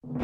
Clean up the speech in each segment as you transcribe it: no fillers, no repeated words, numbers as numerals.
What's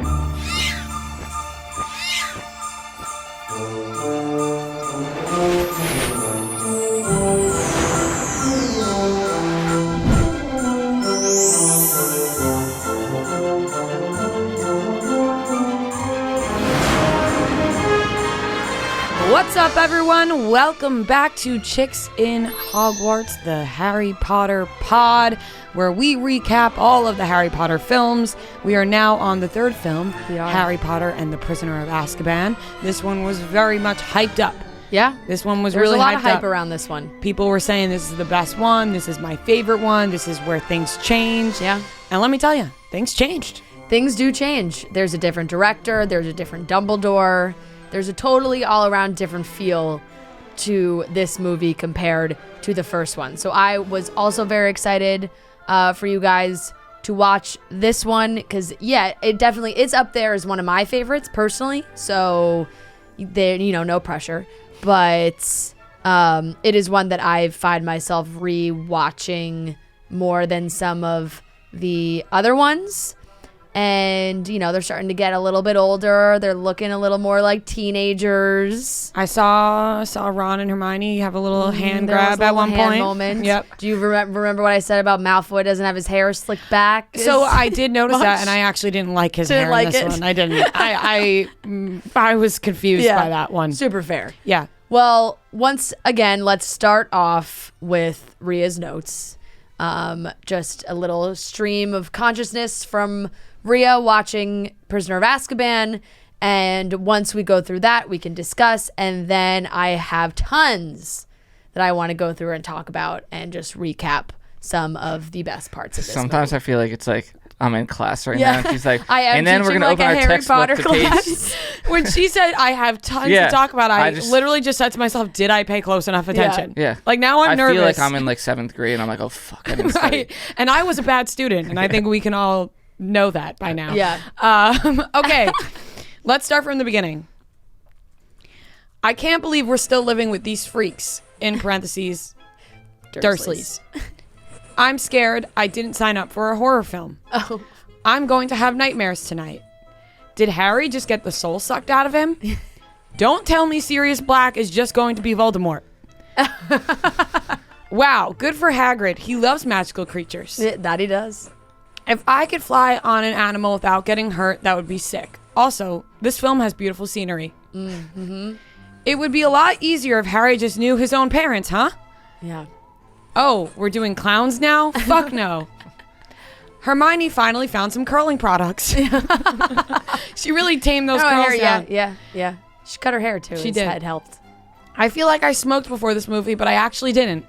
up, everyone? Welcome back to Chicks in Hogwarts, the Harry Potter pod, where we recap all of the Harry Potter films. We are now on the third film, Harry Potter and the Prisoner of Azkaban. This one was very much hyped up. Yeah. This one was There's really hyped up. There's a lot of hype around this one. People were saying this is the best one. This is my favorite one. This is where things change. Yeah. And let me tell you, things changed. Things do change. There's a different director. There's a different Dumbledore. There's a totally all-around different feel to this movie compared to the first one. So I was also very excited for you guys to watch this one because, yeah, it definitely is up there as one of my favorites personally. So, there, no pressure. But it is one that I find myself re-watching more than some of the other ones. And, they're starting to get a little bit older. They're looking a little more like teenagers. I saw Ron and Hermione have a little hand grab at one point. Moment. Yep. Do you remember what I said about Malfoy doesn't have his hair slicked back? So I did notice that, and I actually didn't like his hair in this one. I didn't. I was confused by that one. Super fair. Yeah. Well, once again, let's start off with Rhea's notes. Just a little stream of consciousness from Rhea watching Prisoner of Azkaban, and once we go through that, we can discuss, and then I have tons that I want to go through and talk about and just recap some of the best parts of this Sometimes movie. I feel like it's like I'm in class right now. She's like, I am and then we're going to open our textbook to page. When she said I have tons to talk about, I literally just said to myself, did I pay close enough attention? Yeah. Like now I'm nervous. I feel like I'm in like 7th grade and I'm like, oh, fuck, I didn't study. Right. And I was a bad student, and I think we can all know that by now. Yeah. Okay. Let's start from the beginning. I can't believe we're still living with these freaks, in parentheses, Dursleys. I'm scared I didn't sign up for a horror film. Oh. I'm going to have nightmares tonight. Did Harry just get the soul sucked out of him? Don't tell me Sirius Black is just going to be Voldemort. Wow, good for Hagrid. He loves magical creatures. That he does. If I could fly on an animal without getting hurt, that would be sick. Also, this film has beautiful scenery. Mm-hmm. It would be a lot easier if Harry just knew his own parents, huh? Yeah. Oh, we're doing clowns now? Fuck no. Hermione finally found some curling products. She really tamed those curls down. Yeah. She cut her hair too. She did. It helped. I feel like I smoked before this movie, but I actually didn't.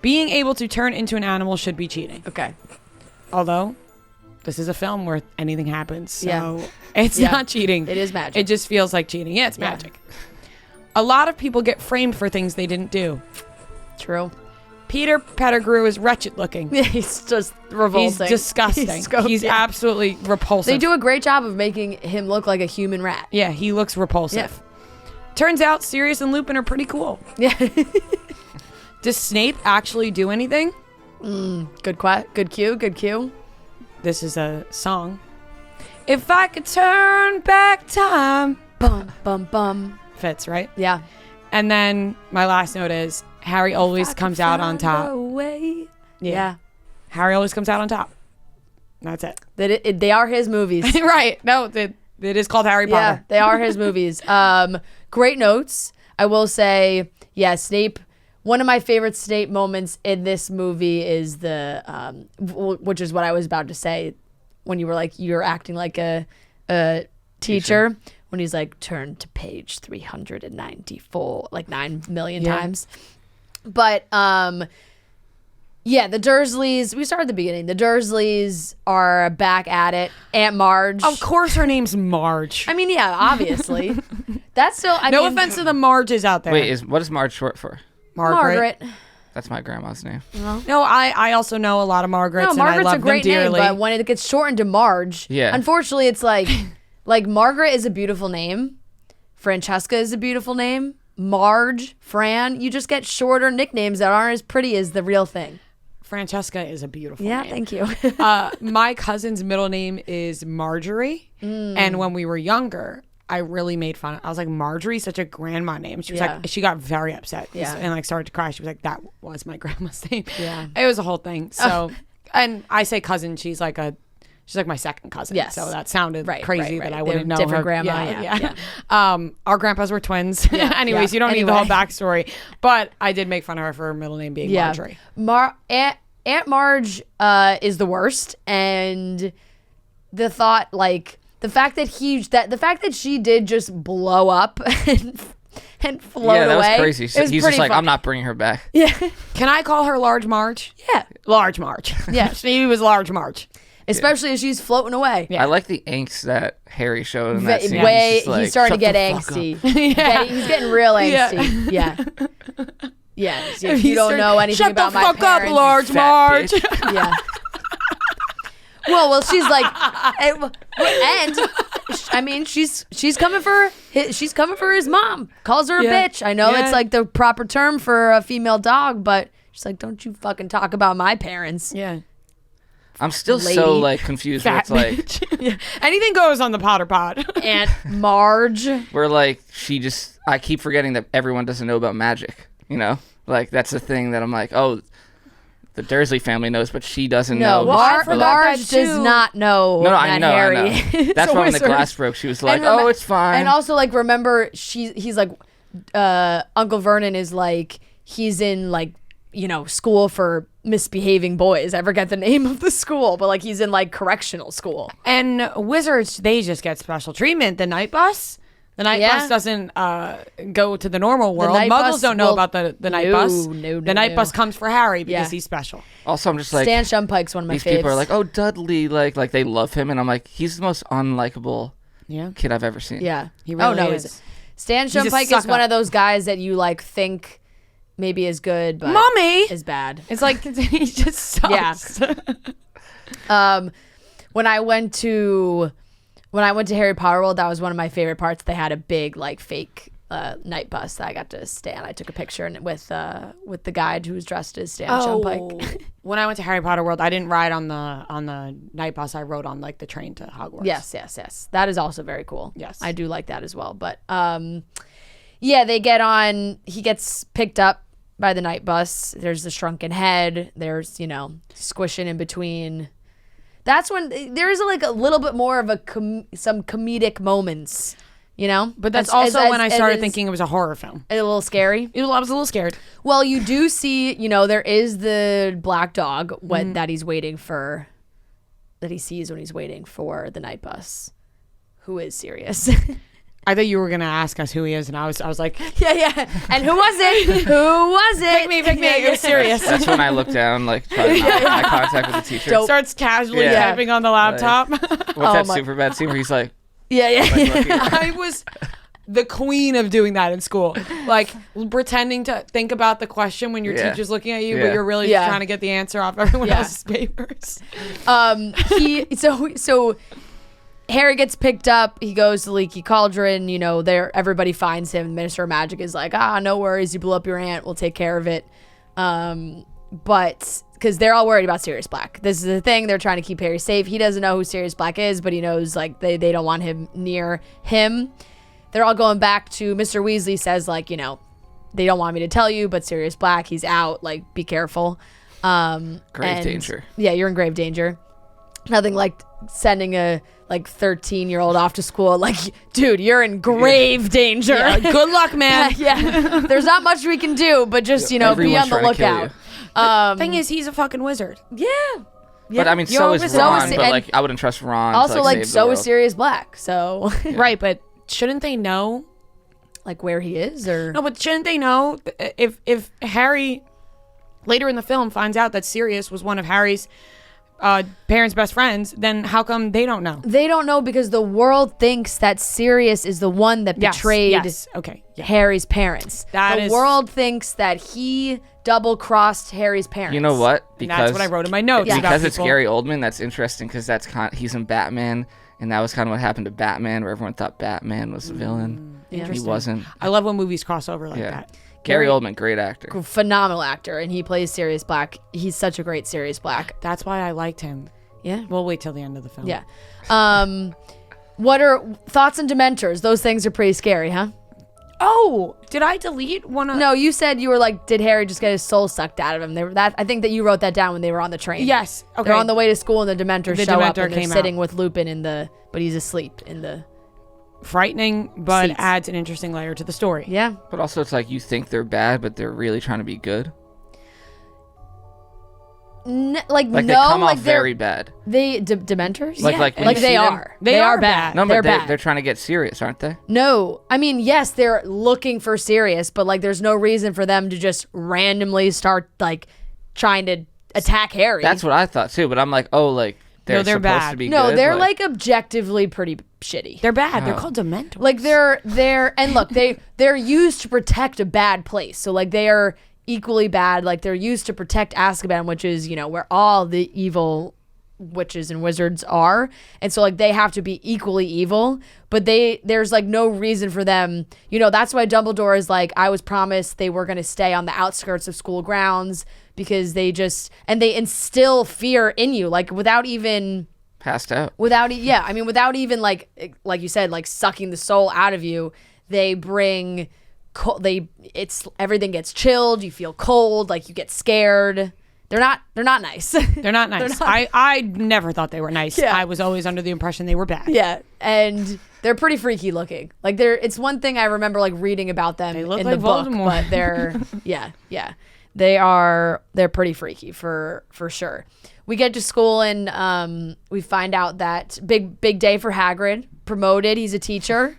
Being able to turn into an animal should be cheating. Okay. Although, this is a film where anything happens, so it's not cheating. It is magic. It just feels like cheating. Yeah, it's magic. A lot of people get framed for things they didn't do. True. Peter Pettigrew is wretched looking. He's just revolting. He's disgusting. He's absolutely repulsive. They do a great job of making him look like a human rat. Yeah, he looks repulsive. Yeah. Turns out Sirius and Lupin are pretty cool. Yeah. Does Snape actually do anything? Good cue. This is a song. If I could turn back time. Bum, bum, bum. Fits, right? Yeah. And then my last note is Harry always comes out on top. Yeah. Harry always comes out on top. That's it. They are his movies. Right. No, it is called Harry Potter. Yeah, they are his movies. Great notes. I will say, Snape. One of my favorite Snape moments in this movie is which is what I was about to say when you were like, you're acting like a teacher. When he's like, turn to page 394, like 9 million times. But, the Dursleys, we start at the beginning. The Dursleys are back at it. Aunt Marge. Of course her name's Marge. I mean, yeah, obviously. That's still, no offense to the Marges out there. Wait, what is Marge short for? Margaret. That's my grandma's name. No, I also know a lot of Margarets, and I love them dearly. Margaret's a great name, but when it gets shortened to Marge, unfortunately, it's like Margaret is a beautiful name. Francesca is a beautiful name. Marge, Fran, you just get shorter nicknames that aren't as pretty as the real thing. Francesca is a beautiful Yeah, name. thank you. My cousin's middle name is Marjorie. And when we were younger, I really made fun. I was like, Marjorie, such a grandma name. She was Yeah. like, she got very upset Yeah. and like started to cry. She was like, that was my grandma's name. Yeah. It was a whole thing. So, and I say cousin, she's like my second cousin. Yes. So that sounded Right, crazy right, that right. I wouldn't know Different her. grandma, yeah. Our grandpas were twins. Anyways, you don't need the whole backstory. But I did make fun of her for her middle name being Marjorie. Aunt Marge is the worst, and the thought, like the fact that she did just blow up and float Yeah, that away. was crazy. It was He's pretty just like, funny. I'm not bringing her back. Yeah, Can I call her Large Marge? yeah, Large Marge. Yeah. She was Large Marge. especially as she's floating away. Yeah. I like the angst that Harry showed in that scene. He's starting to get angsty. He's getting real angsty. Yeah. So if you don't know anything about my parents, Shut the fuck up, Large Marge. bitch. Yeah. Well, she's like, and I mean, she's coming for his mom. Calls her a bitch. I know it's like the proper term for a female dog, but she's like, don't you fucking talk about my parents. Yeah. I'm still Lady. so like confused. Where Fat it's like bitch. Anything goes on the Potter Pod. Aunt Marge. we're like I keep forgetting that everyone doesn't know about magic. You know, like that's the thing that I'm like, oh, the Dursley family knows, but she doesn't know. Well, I forgot Marge that too. does not know No, that I know. Harry I know. is That's a why when the wizard. glass broke, she was like, And "Oh, it's fine." And also, like, remember, he's like, Uncle Vernon is like, he's in like, school for misbehaving boys. I forget the name of the school, but like he's in like correctional school. And wizards, they just get special treatment. The night bus. The night bus doesn't go to the normal world. night Muggles bus don't know will- about the night No, bus. no, The night no. bus comes for Harry because Yeah. he's special. Also, I'm just like, Stan Shumpike's one of my these faves. people are like, "Oh, Dudley," like they love him, and I'm like, he's the most unlikable Yeah. kid I've ever seen. yeah. He really no, is. Stan a Shumpike is suck one up. of those guys that you like think maybe is good, but Mommy! is bad. It's like, he just sucks. When I went to Harry Potter World, that was one of my favorite parts. They had a big like fake night bus that I got to stay on. I took a picture with the guide who was dressed as Stan Shumpike. When I went to Harry Potter World, I didn't ride on the night bus. I rode on like the train to Hogwarts. Yes. That is also very cool. Yes. I do like that as well. But they get on. He gets picked up by the night bus. There's the shrunken head. There's squishing in between. That's when there is like a little bit more of some comedic moments, But that's As- also as- when I as- started as- thinking it was a horror film. a little scary. I was a little scared. Well, you do see, there is the black dog that he's waiting for, that he sees when he's waiting for the night bus, who is Sirius. I thought you were gonna ask us who he is, and I was like, yeah. And who was it? Who was it? pick me. It was serious. That's when I look down, like try to not eye contact with the teacher. Dope. Starts casually Yeah. typing on the laptop. What's that my- super bad scene where he's like, Yeah. looking- I was the queen of doing that in school, like pretending to think about the question when your Yeah. teacher's looking at you, Yeah. but you're really Yeah. just trying to get the answer off everyone Yeah. else's papers. So Harry gets picked up. He goes to Leaky Cauldron. Everybody finds him. The Minister of Magic is like, no worries. You blew up your aunt. We'll take care of it. But because they're all worried about Sirius Black. This is the thing. They're trying to keep Harry safe. He doesn't know who Sirius Black is, but he knows like they don't want him near him. They're all going back to Mr. Weasley says like, they don't want me to tell you, but Sirius Black, he's out. Like, be careful. grave danger. Yeah, you're in grave danger. Nothing like sending a 13-year-old off to school. Like, dude, you're in grave danger. Yeah, good luck, man. Yeah. There's not much we can do, but just, be Everyone's on the trying to kill lookout. Thing is, he's a fucking wizard. Yeah. But I mean, You're so a is wizard. Ron. So is- But and- like, I wouldn't trust Ron. Also, to, like, save the so is world. Sirius Black. So, Right, but shouldn't they know? like, where he is? Or No, but shouldn't they know if Harry later in the film finds out that Sirius was one of Harry's parents' best friends, then how come they don't know? They don't know because the world thinks that Sirius is the one that betrayed Yes. Okay. Yeah. Harry's parents. That the is- world thinks that he double-crossed Harry's parents. You know what? And that's what I wrote in my notes. Yeah. about Because it's people. Gary Oldman. That's interesting because he's in Batman, and that was kind of what happened to Batman, where everyone thought Batman was the villain. He Interesting. wasn't. I love when movies cross over like Yeah. that. Gary Oldman, great actor. Phenomenal actor, and he plays Sirius Black. He's such a great Sirius Black. That's why I liked him. Yeah. We'll wait till the end of the film. Yeah. What are thoughts on Dementors? Those things are pretty scary, huh? Oh, did I delete one of... No, you said you were like, did Harry just get his soul sucked out of him? I think that you wrote that down when they were on the train. Yes. Okay. They're on the way to school and the Dementors show up and they're came sitting out. with Lupin but he's asleep in the... Frightening, but Seats. adds an interesting layer to the story. Yeah. But also it's like you think they're bad, but they're really trying to be good. Like no, they come like off very bad. Dementors? Like when Like you they see them- are. They are bad. No, they're but bad. they're trying to get serious, aren't they? No, I mean, yes, they're looking for Sirius, but like there's no reason for them to just randomly start like trying to attack Harry. That's what I thought too. But I'm like, oh, like they're they're supposed bad. to be no, good. they're like objectively pretty shitty. They're bad. They're Oh. called Dementors. Like they're and look, they're used to protect a bad place. So like they are equally bad. Like they're used to protect Azkaban, which is, where all the evil witches and wizards are. And so like they have to be equally evil, but there's like no reason for them. That's why Dumbledore is like, I was promised they were going to stay on the outskirts of school grounds because they instill fear in you, like without even passed out. without even like you said, like sucking the soul out of you. They bring everything gets chilled, you feel cold, like you get scared. They're not nice. They're not nice. I never thought they were nice. Yeah. I was always under the impression they were bad. Yeah, and they're pretty freaky looking. Like it's one thing I remember like reading about them They look in like the book, Voldemort. but they're pretty freaky for sure. We get to school and we find out that big day for Hagrid, promoted. He's a teacher.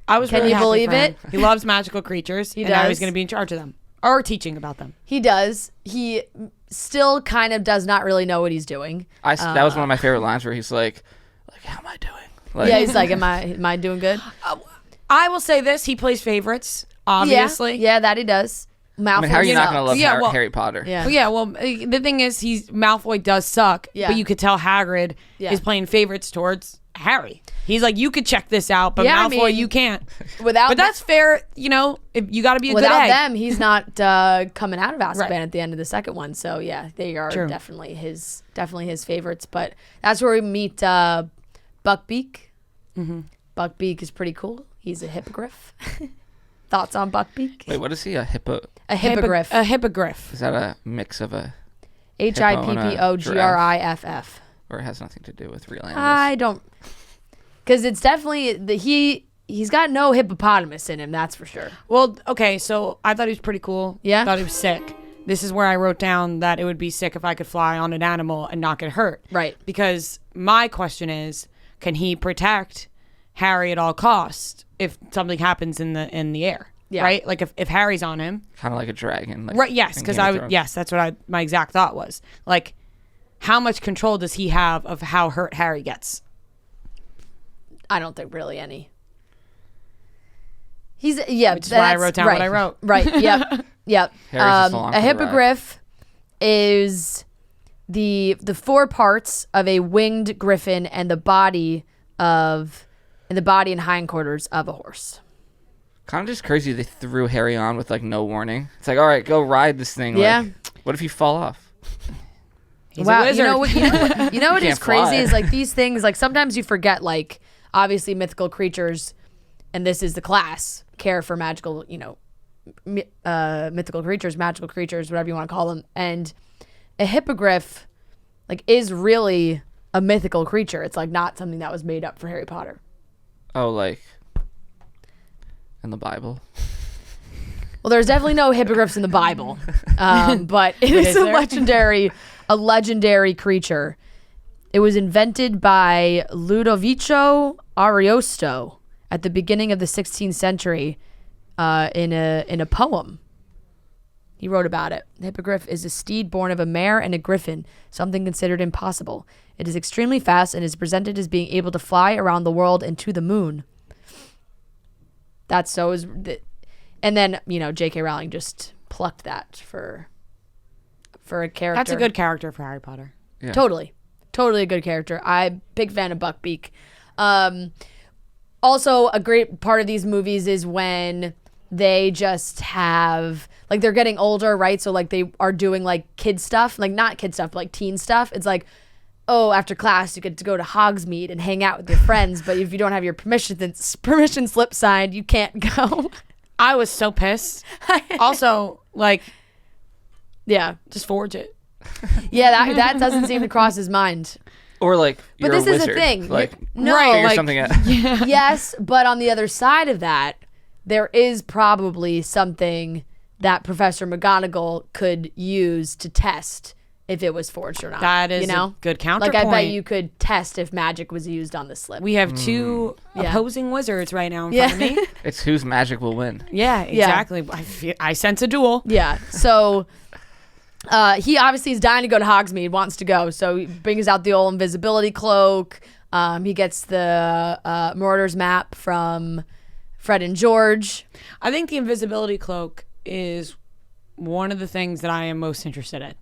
I was Can really you happy believe for him. it? He loves magical creatures. He Now does. he's going to be in charge of them or teaching about them. He does. He still kind of does not really know what he's doing. That was one of my favorite lines where he's like, how am I doing? Like, Yeah, he's like, am I doing good? I will say this: he plays favorites, obviously. Yeah, that he does. Malfoy I mean, how are you not sucks. going to love Yeah, well- Harry Potter? Yeah. Well, yeah, well, the thing is, Malfoy does suck, Yeah. but you could tell Hagrid Yeah. is playing favorites towards Harry. He's like, you could check this out, but Yeah, I Malfoy, mean, you can't. Without But that's fair, if you got to be a good without egg. them, he's not coming out of Azkaban Right. at the end of the second one. So yeah, they are True. definitely his favorites. But that's where we meet Buckbeak. Mm-hmm. Buckbeak is pretty cool. He's a hippogriff. Thoughts on Buckbeak? Wait, what is he? A hippo? A hippogriff. A hippogriff. Is that a mix of a HIPPOGRIFF. or it has nothing to do with real animals? I don't, because it's definitely he's got no hippopotamus in him. That's for sure. Well, okay, so I thought he was pretty cool. Yeah? Thought he was sick. This is where I wrote down that it would be sick if I could fly on an animal and not get hurt. Right. Because my question is, can he protect Harry at all costs if something happens in the air? Yeah. Right? Like if Harry's on him. Kind of like a dragon. Like Right, yes, in because Game of Thrones. that's what my exact thought was. Like, how much control does he have of how hurt Harry gets? I don't think really any. Which is why I wrote down what I wrote. Right. Yep. Yep. Harry's just along A for the ride. hippogriff is the four parts of a winged griffin and the body and hindquarters of a horse. Kind of just crazy they threw Harry on with like no warning. It's like, all right, go ride this thing. Yeah. Like, what if you fall off? He's a wizard. You know what You is can't crazy fly. is like these things, like sometimes you forget, like obviously mythical creatures, and this is the class, care for magical, mythical creatures, magical creatures, whatever you want to call them. And a hippogriff like is really a mythical creature. It's like not something that was made up for Harry Potter. Oh, like in the Bible. Well, there's definitely no hippogriffs in the Bible, but it is is a there? legendary creature. It was invented by Ludovico Ariosto at the beginning of the 16th century in a poem. He wrote about it. The hippogriff is a steed born of a mare and a griffin, something considered impossible. It is extremely fast and is presented as being able to fly around the world and to the moon. That's so is, and then J.K. Rowling just plucked that for a character. That's a good character for Harry Potter. Yeah. Totally a good character. I'm big fan of Buckbeak. Also, a great part of these movies is when they just have like they're getting older, right? So like they are doing like kid stuff, like not kid stuff, but like teen stuff. It's like, oh, after class you get to go to Hogsmeade and hang out with your friends, but if you don't have your permission slip signed, you can't go. I was so pissed. Also, like, Yeah, just forge it. yeah, that doesn't seem to cross his mind. Or like, But you're this a is wizard. the thing. Like, No, figure like- something out. Yes, but on the other side of that, there is probably something that Professor McGonagall could use to test if it was forged or not. That is you know? a good Like counterpoint. I bet you could test if magic was used on the slip. We have two Yeah. opposing wizards right now in Yeah. front of me. It's whose magic will win. Yeah, exactly. I sense a duel. Yeah. So he obviously is dying to go to Hogsmeade, wants to go. So he brings out the old invisibility cloak. He gets the Marauders map from Fred and George. I think the invisibility cloak is one of the things that I am most interested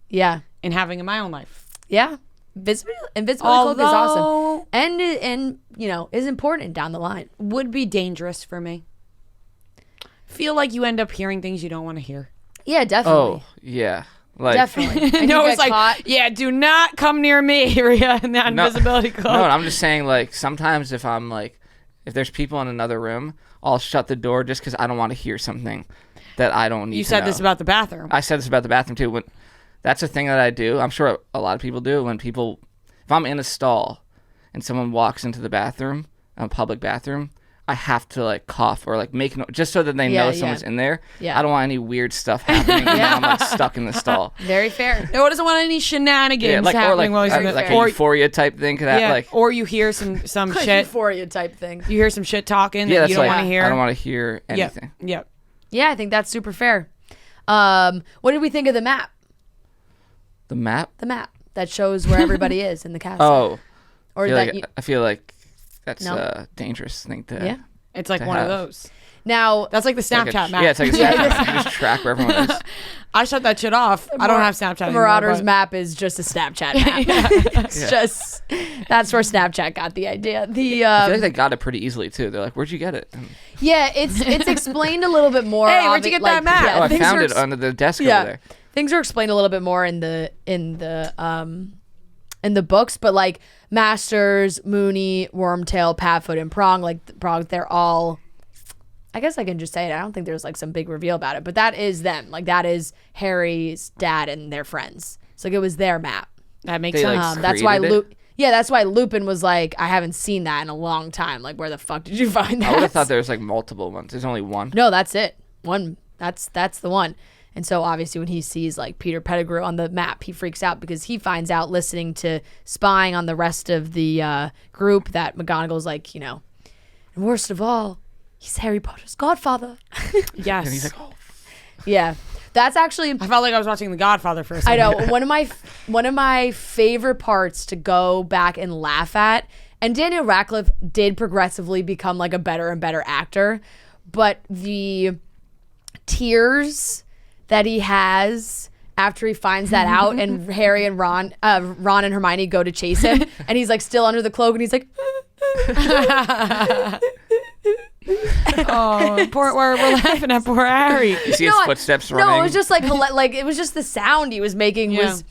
in having in my own life. Yeah. Invisibility cloak is awesome. Although And you know, is important down the line. would be dangerous for me. Feel like you end up hearing things you don't want to hear. Yeah, definitely. Oh, yeah. Like, Definitely. And No, you it's get like, caught. yeah, do not come near me, Rhea, in that No. invisibility cloak. No, I'm just saying, like, sometimes if I'm like, if there's people in another room, I'll shut the door just because I don't want to hear something that I don't need You to said know. this about the bathroom. I said this about the bathroom too. That's a thing that I do. I'm sure a lot of people do. If I'm in a stall and someone walks into the bathroom, a public bathroom, I have to like cough or like make just so that they know someone's in there. Yeah. I don't want any weird stuff happening. And I'm like stuck in the stall. Very fair. No, doesn't want any shenanigans Yeah, like or happening while like he's in the like or, a euphoria type thing. Could that yeah, like or you hear some shit. Euphoria type thing. You hear some shit talking yeah, that that's you don't like want to hear. I don't want to hear anything. Yep. Yeah, I think that's super fair. What did we think of the map? The map. The map that shows where everybody is in the castle. Oh, or that I feel like that's No? a dangerous thing to. Yeah. It's like To one of have. those. Now That's like the It's like Snapchat a, map. Yeah, it's like a Snapchat. You just track where everyone is. I shut that shit off. I don't have Snapchat the anymore. Marauders but- map is just a Snapchat map. It's just that's where Snapchat got the idea. The I feel like they got it pretty easily too. They're like, "Where'd you get it?" And, yeah, it's explained a little bit more. Hey, where'd you get that map? Yeah, oh, I things found are it under the desk yeah. over there. Things are explained a little bit more in the books, but like Masters, Mooney, Wormtail, Patfoot, and Prong, they're all. I guess I can just say it. I don't think there's like some big reveal about it, but that is them. Like that is Harry's dad and their friends. So like it was their map. That makes They, sense. like, That's why created it? that's why Lupin was like, I haven't seen that in a long time. Like, where the fuck did you find that? I would have thought there was like multiple ones. There's only one. No, that's it. One. That's the one. And so obviously when he sees like Peter Pettigrew on the map, he freaks out because he finds out listening to spying on the rest of the group that McGonagall's like, you know, and worst of all, he's Harry Potter's godfather. Yes. And he's like, "Oh, Yeah. That's actually I felt like I was watching The Godfather for a I second. know one of my favorite parts to go back and laugh at. And Daniel Radcliffe did progressively become like a better and better actor, but the tears that he has after he finds that out, and Harry and Ron and Hermione go to chase him, and he's like still under the cloak, and he's like. Oh, we're laughing at poor Harry. you see his footsteps running." No, it was just like it was just the sound he was making was.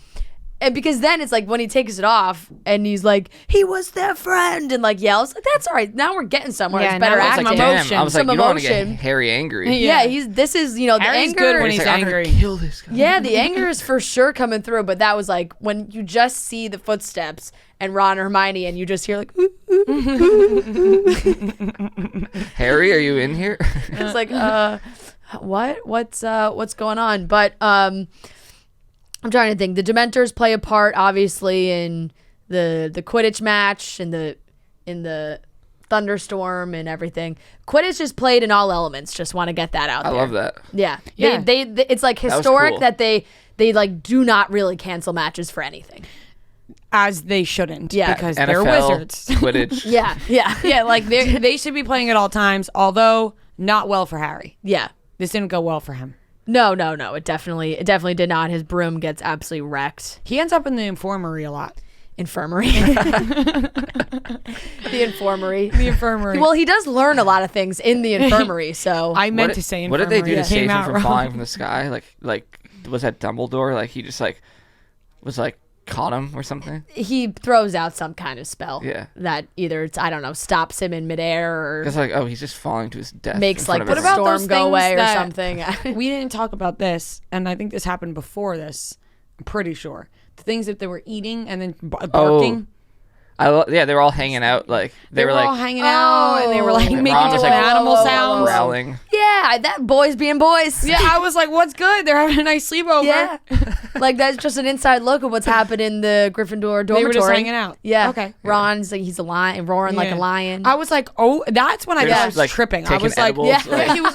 And because then it's like when he takes it off and he's like, he was their friend, and like yells, like, that's all right. Now we're getting somewhere. Yeah, It's better now I was some like, acting. emotion. "Damn!" I was like, Some "You don't want to get emotion. Harry angry." Yeah, this is, you know, the Harry's anger. good when He's he's like, "I'm angry. gonna kill this guy." Yeah, the anger is for sure coming through, but that was like when you just see the footsteps and Ron and Hermione and you just hear like, ooh, Harry, are you in here? it's like, what's going on? But I'm trying to think. The Dementors play a part, obviously, in the Quidditch match and in the thunderstorm and everything. Quidditch is played in all elements. Just want to get that out I there. love that. Yeah, Yeah. They it's like was historic cool. that they like do not really cancel matches for anything. As they shouldn't. Yeah. Because NFL, they're wizards. Quidditch. Yeah, yeah, Yeah, like they should be playing at all times, although not well for Harry. yeah. This didn't go well for him. No. It definitely did not. His broom gets absolutely wrecked. He ends up in the infirmary a lot. infirmary. The infirmary. The infirmary. Well, he does learn a lot of things in the infirmary, so I meant to say What infirmary. did they do to It save came him out from wrong. falling from the sky? Like was that Dumbledore? Like he just like was like caught him or something? he throws out some kind of spell. Yeah. That either I don't know, stops him in midair or It's like, oh, he's just falling to his death. makes in front like of the everyone. What about storm those go things away or that- something. We didn't talk about this, and I think this happened before this. I'm pretty sure. The things that they were eating and then barking. Yeah, they were all hanging out. Like They were like all hanging out, and they were like Oh. making Ron was, different like, animal whoa, whoa, sounds. growling. Yeah, that boys being boys. Yeah, I was like, "What's good? They're having a nice sleepover." Yeah. Like that's just an inside look of what's happened in the Gryffindor dormitory. They were just hanging out. Yeah. Okay. Ron's like he's a lion, roaring like a Yeah. lion. I was like, "Oh, that's when I They're got just, like, tripping." I taking was like, edibles, "Yeah." like- He was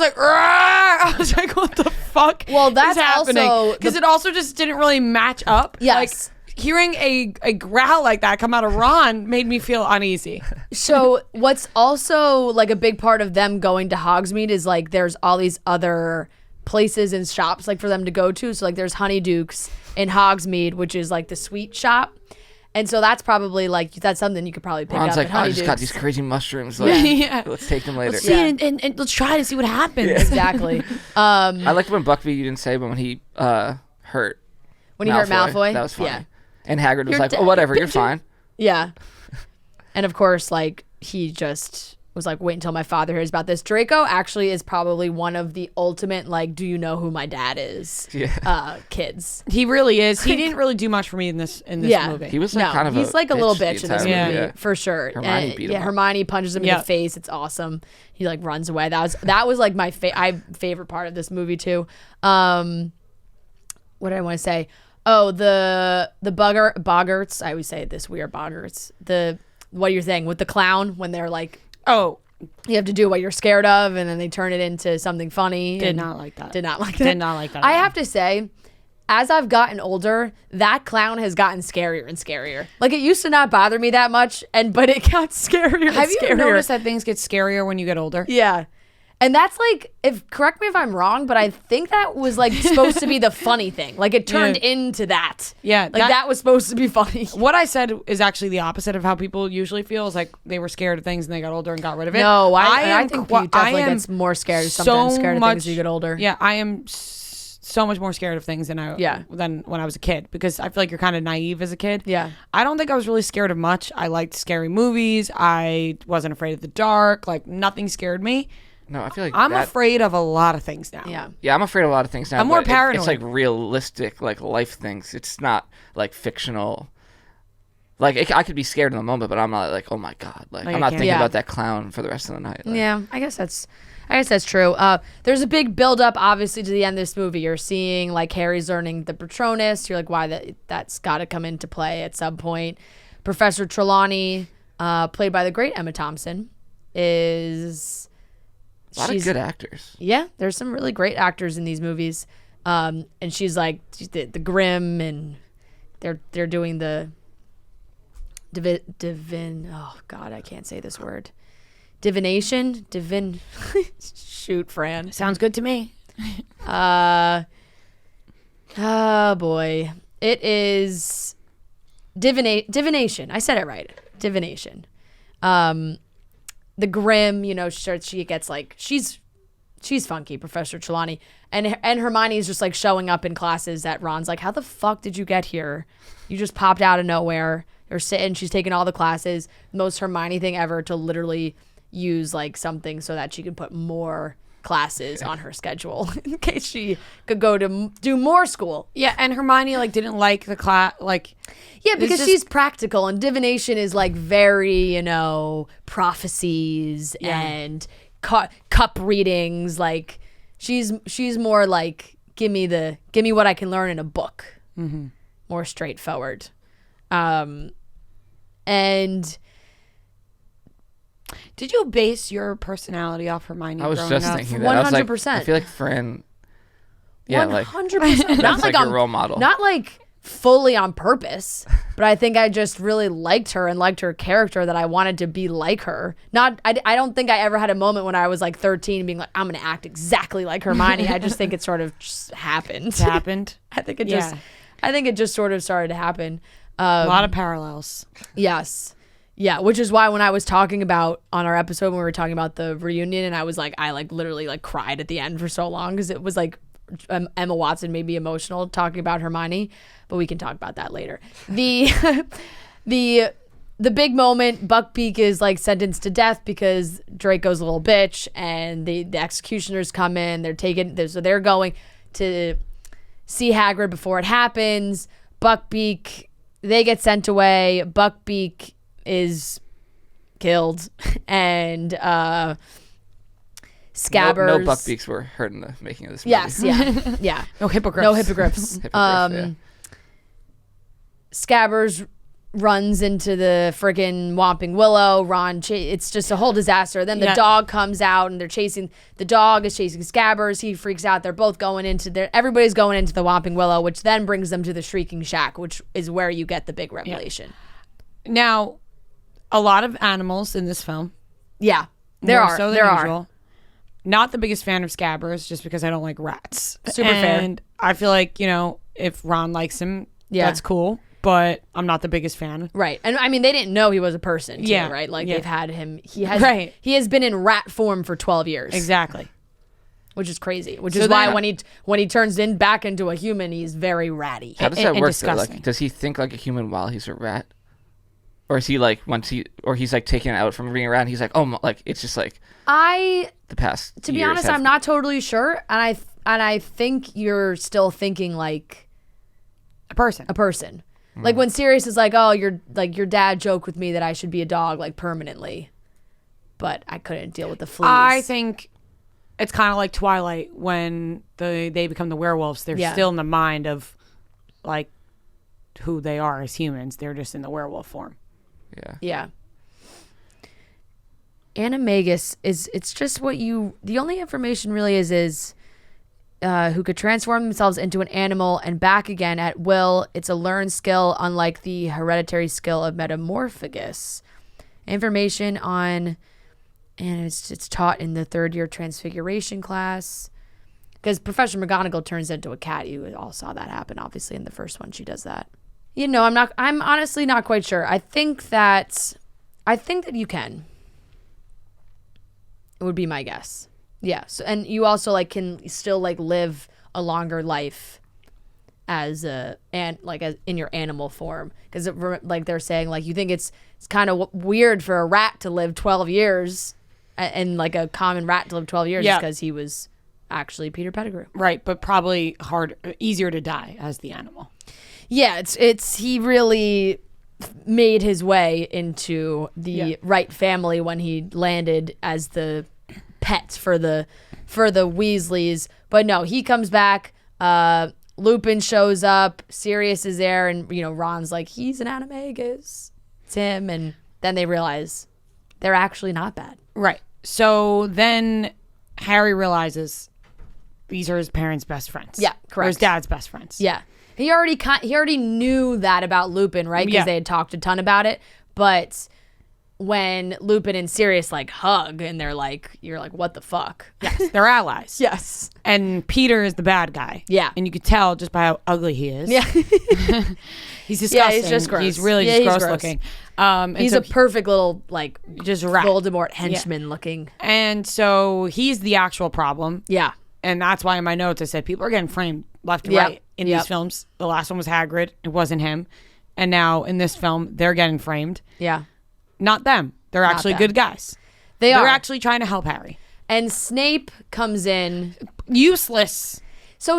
like, "Rawr!" I was like, "What the fuck?" Well, that's is happening? also Because the- it also just didn't really match up. Yes. Like, hearing a growl like that come out of Ron made me feel uneasy. So what's also like a big part of them going to Hogsmeade is like there's all these other places and shops like for them to go to. So like there's Honeydukes in Hogsmeade, which is like the sweet shop. And so that's probably like that's something you could probably pick Ron's up like, at oh, I just got Honeydukes. these crazy mushrooms. Like, Yeah. let's take them later. Let's see it and let's try to see what happens. Exactly. I liked when Buckbeak, you didn't say, but when he hurt When he hurt Malfoy. That was funny. Yeah. And Hagrid was You're like, dead. oh, whatever, you're fine. Yeah. And of course, like he just was like, wait until my father hears about this. Draco actually is probably one of the ultimate, like, do you know who my dad is? Yeah. Kids. He really is. He didn't really do much for me in this Yeah. movie. He was like No, kind of he's like a little bitch in this movie, entire movie. for sure. Hermione And, beat him yeah, up. Hermione punches him in Yeah. the face. It's awesome. He like runs away. That was like my favorite part of this movie too. What did I want to say? Oh, the Boggarts. I always say this weird Boggarts. What you're saying with the clown when they're like, Oh, you have to do what you're scared of, and then they turn it into something funny. did and not like that. Did not like that. Did not like that. I have to say, as I've gotten older, that clown has gotten scarier and scarier. Like it used to not bother me that much, but it got scarier. and Have you scarier. noticed that things get scarier when you get older? Yeah. And that's like, correct me if I'm wrong, but I think that was like supposed to be the funny thing. Like it turned into that. Yeah, Like that was supposed to be funny. What I said is actually the opposite of how people usually feel. Is like they were scared of things and they got older and got rid of it. No, I am think qu- you definitely I am get more scared of something, so scared of much, things as you get older. Yeah, I am so much more scared of things than than when I was a kid, because I feel like you're kind of naive as a kid. Yeah. I don't think I was really scared of much. I liked scary movies. I wasn't afraid of the dark. Like nothing scared me. No, I feel like I'm that- afraid of a lot of things now. Yeah. Yeah, I'm afraid of a lot of things now. I'm more but paranoid. It's like realistic, like life things. It's not like fictional. Like I could be scared in the moment, but I'm not like, oh my god, like Like, I'm I not can't- thinking Yeah. about that clown for the rest of the night. Like, Yeah, I guess that's true. There's a big build up, obviously, to the end of this movie. You're seeing like Harry's learning the Patronus. You're like, why that's got to come into play at some point. Professor Trelawney, played by the great Emma Thompson, is a lot of good actors. yeah. There's some really great actors in these movies, and she's like the Grimm, and they're doing the divin. Oh God, I can't say this word. Divination, shoot, Fran. Sounds good to me. Oh boy, it is divination. I said it right. Divination. The Grimm, she gets like she's funky, Professor Trelawney, and Hermione's just like showing up in classes that Ron's like, how the fuck did you get here? You just popped out of nowhere. You're sitting. She's taking all the classes. Most Hermione thing ever to literally use like something so that she could put more classes on her schedule in case she could go to do more school. Yeah, and Hermione like didn't like the class. Like, Yeah, because just- she's practical, and divination is like very, prophecies and cup readings. Like she's more like give me what I can learn in a book. Mm-hmm. More straightforward. And did you base your personality off Hermione? I was growing just up? thinking that. I was like, 100%. I feel like Fran. Yeah, like 100%. Not that's like like your role model. Not like fully on purpose, but I think I just really liked her and liked her character, that I wanted to be like her. I don't think I ever had a moment when I was like 13 being like, I'm going to act exactly like Hermione. I just think it sort of just happened. It happened. I think it Yeah. just sort of started to happen. A lot of parallels. Yes. Yeah, which is why when I was talking about on our episode when we were talking about the reunion, and I was like, I like literally like cried at the end for so long because it was like Emma Watson made me emotional talking about Hermione, but we can talk about that later. The big moment, Buckbeak is like sentenced to death because Draco's a little bitch, and the executioners come in. They're going to see Hagrid before it happens. Buckbeak, they get sent away. Buckbeak is killed, and Scabbers. No Buckbeaks were hurt in the making of this movie. Yes, yeah. No hippogriffs. No hippogriffs. Yeah. Scabbers runs into the friggin' Whomping Willow. It's just a whole disaster. Then the dog comes out, and the dog is chasing Scabbers. He freaks out. They're both everybody's going into the Whomping Willow, which then brings them to the Shrieking Shack, which is where you get the big revelation. Yeah. Now, a lot of animals in this film. Yeah, there are. Not the biggest fan of Scabbers, just because I don't like rats. Super fair. And I feel like, if Ron likes him, that's cool. But I'm not the biggest fan. Right. And I mean, they didn't know he was a person, too, right? Like, they've had him. He has been in rat form for 12 years. Exactly. Which is crazy. Which is why when he turns back into a human, he's very ratty. How does that work, though? Disgusting. Like, does he think like a human while he's a rat? Or is he like he's like taken out from being a rat and he's like, oh, like it's just like the past. To be honest, I'm not totally sure, and I think you're still thinking like a person. Like when Sirius is like, oh, your dad joked with me that I should be a dog like permanently, but I couldn't deal with the fleas. I think it's kind of like Twilight when they become the werewolves. They're still in the mind of like who they are as humans. They're just in the werewolf form. Yeah. Animagus it's just the only information really is who could transform themselves into an animal and back again at will. It's a learned skill, unlike the hereditary skill of Metamorphagus. Information on, and it's taught in the 3rd year Transfiguration class. Because Professor McGonagall turns into a cat. You all saw that happen, obviously, in the first one. She does that. I'm honestly not quite sure. I think that you can. It would be my guess. Yeah. So, and you also like can still like live a longer life as in your animal form, because like they're saying like you think it's kind of weird for a rat to live 12 years and like a common rat to live 12 years because he was actually Peter Pettigrew. Right, but probably easier to die as the animal. Yeah, it's he really made his way into the right family when he landed as the pet for the Weasleys. But no, he comes back. Lupin shows up. Sirius is there, and Ron's like, he's an Animagus. It's him, and then they realize they're actually not bad. Right. So then Harry realizes these are his parents' best friends. Yeah, correct. Or his dad's best friends. Yeah. He already knew that about Lupin, right? Because they had talked a ton about it. But when Lupin and Sirius like hug and you're like, what the fuck? Yes, they're allies. Yes. And Peter is the bad guy. Yeah. And you could tell just by how ugly he is. Yeah. He's disgusting. Yeah, he's just gross. He's really just gross looking. He's a perfect little like just rat. Voldemort henchman looking. And so he's the actual problem. Yeah. And that's why in my notes I said people are getting framed left and right in these films. The last one was Hagrid. It wasn't him. And now in this film, they're getting framed. Yeah. Not them. They're actually good guys. They're actually trying to help Harry. And Snape comes in. Useless. So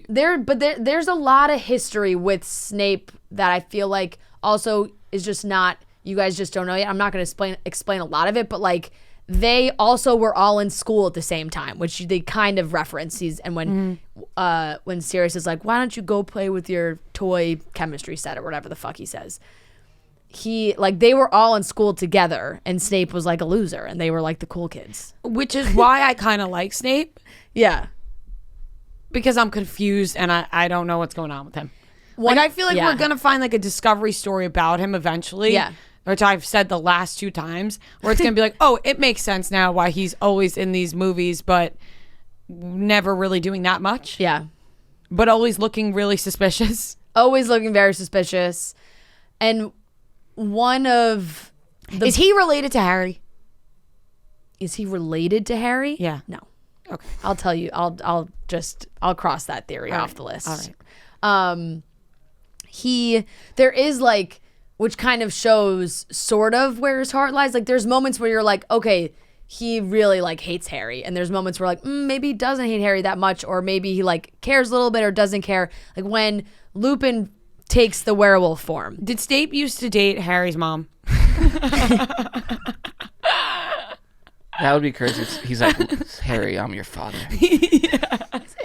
there's a lot of history with Snape that I feel like also is just not, you guys just don't know yet. I'm not going to explain a lot of it, but like they also were all in school at the same time, which they kind of reference these. And when Sirius is like, why don't you go play with your toy chemistry set or whatever the fuck he says. They were all in school together, and Snape was like a loser, and they were like the cool kids. Which is why I kind of like Snape. Yeah. Because I'm confused, and I don't know what's going on with him. I feel like we're going to find like a discovery story about him eventually. Yeah. Which I've said the last 2 times, where it's going to be like, oh, it makes sense now why he's always in these movies, but never really doing that much. Yeah. But always looking really suspicious. Always looking very suspicious. And one of the... Is he related to Harry? Is he related to Harry? Yeah. No. Okay. I'll tell you. I'll cross that theory off the list. All right. There is like, which kind of shows sort of where his heart lies. Like there's moments where you're like, okay, he really like hates Harry. And there's moments where like, maybe he doesn't hate Harry that much, or maybe he like cares a little bit or doesn't care. Like when Lupin takes the werewolf form. Did Snape used to date Harry's mom? That would be crazy. He's like, Harry, I'm your father.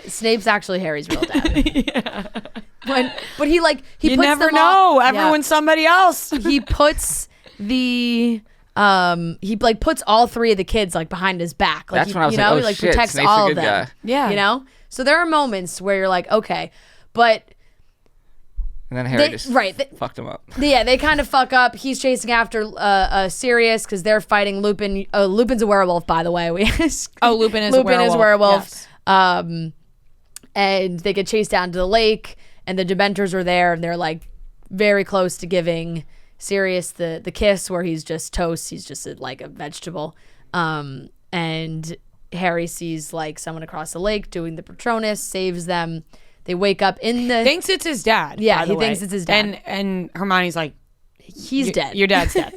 Snape's actually Harry's real dad. But he like he You puts never them know. all, Everyone's somebody else. He puts the he like puts all three of the kids like behind his back. Like That's when I was you know, like, he like shit, protects Snape's all a of good them. guy. Yeah. You know? So there are moments where you're like, okay, but And then Harry just fucked him up. yeah, they kind of fuck up. He's chasing after Sirius because they're fighting Lupin. Lupin's a werewolf, by the way. Lupin is Lupin is a werewolf. Yes. And they get chased down to the lake, and the Dementors are there, and they're like very close to giving Sirius the kiss, where he's just toast. He's just like a vegetable. And Harry sees like someone across the lake doing the Patronus, saves them. They wake up in the... Thinks it's his dad. Yeah, by the he thinks way. it's his dad. And Hermione's like, he's dead. Your dad's dead.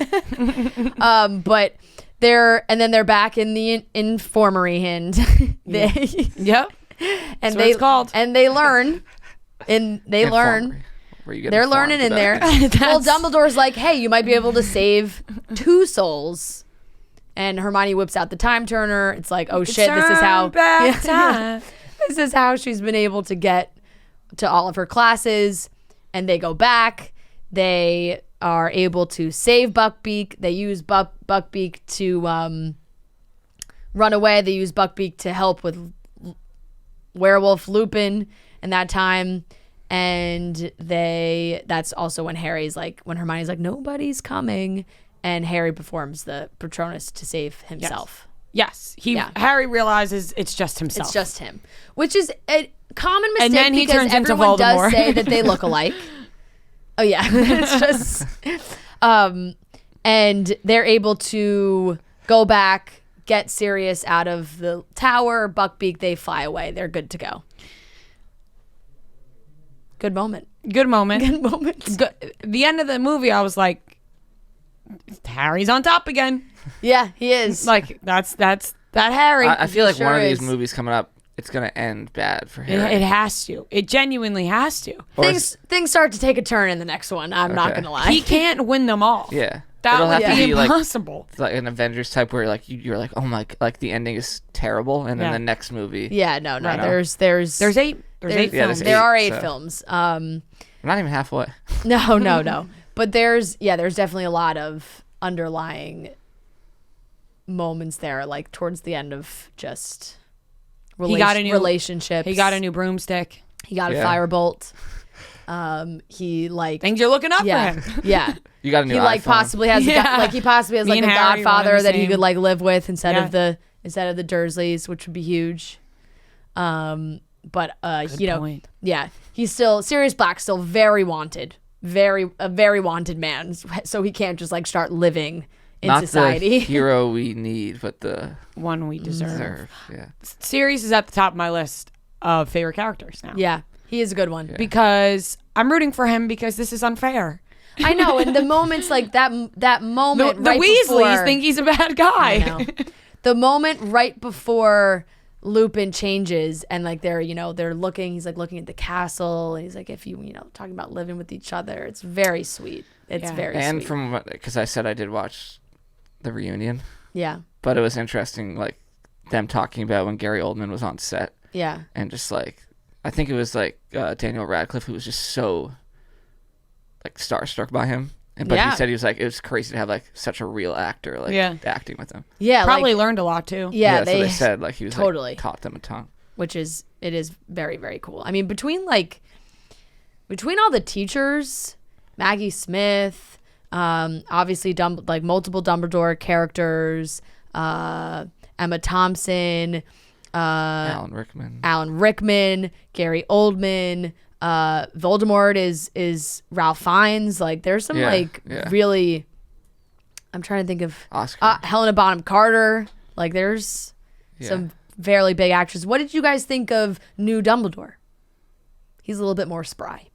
But they're back in the infirmary, and Yep. and what it's called. And they learn, and they learn. They're learning in there. Well, Dumbledore's like, hey, you might be able to save 2 souls. And Hermione whips out the time turner. It's like, oh shit, this is how time. this is how she's been able to get to all of her classes. And they go back. They are able to save Buckbeak. They use Buckbeak to run away. They use Buckbeak to help with werewolf Lupin in that time. And that's also when Hermione's like, nobody's coming. And Harry performs the Patronus to save himself. Yes. Harry realizes it's just himself. It's just him. Which is a common mistake, and then he because turns into everyone Voldemort. does say that they look alike. Oh yeah. It's just and they're able to go back, get Sirius out of the tower, Buckbeak, they fly away. They're good to go. Good moment. Good moment. Good moment. The end of the movie, I was like, Harry's on top again. Yeah, he is. Like, that's that Harry. I feel like sure one of these is. movies coming up, it's going to end bad for Harry. It has to. It genuinely has to. Things start to take a turn in the next one. I'm not going to lie. He can't win them all. Yeah. That It'll would have to be be impossible. like an Avengers type where like you're like, oh my, like the ending is terrible, and then the next movie. Yeah, no. Right. There's 8. There's 8 films. there's There are 8 so. films. We're not even halfway. No. But there's definitely a lot of underlying moments there, like towards the end of just relationship. He got a new broomstick. He got a firebolt. He like Things you're looking up for yeah, him. yeah. You got a new He like iPhone. possibly has Yeah. like Me a and Harry godfather wanted the that he same. could like live with instead Yeah. of the Dursleys, which would be huge. But Good point. yeah, he's still Sirius Black, still very wanted, a very wanted man. So he can't just like start living in Not society. the hero we need, but the One we deserve. Yeah. Sirius is at the top of my list of favorite characters now. Yeah, he is a good one. Because I'm rooting for him because this is unfair. I know, and the moments like that moment The right Weasleys before, think he's a bad guy. I know. The moment right before Lupin changes and like they're looking, he's like looking at the castle, and he's like, if you talking about living with each other, it's very sweet. It's very And sweet. from because I said I did watch the reunion, Yeah. but it was interesting, like them talking about when Gary Oldman was on set, Yeah. and just like I think it was like Daniel Radcliffe who was just so like starstruck by him. But Yeah. he said he was like, it was crazy to have like such a real actor like acting with him. Yeah. Probably like, learned a lot too. yeah, so they said like he was totally like, taught them a ton. Which is very, very cool. I mean, between all the teachers, Maggie Smith, obviously multiple Dumbledore characters, Emma Thompson, Alan Rickman, Gary Oldman, Voldemort is Ralph Fiennes. Like there's some really. I'm trying to think of Oscar. Helena Bonham Carter. Like there's some fairly big actors. What did you guys think of new Dumbledore? He's a little bit more spry.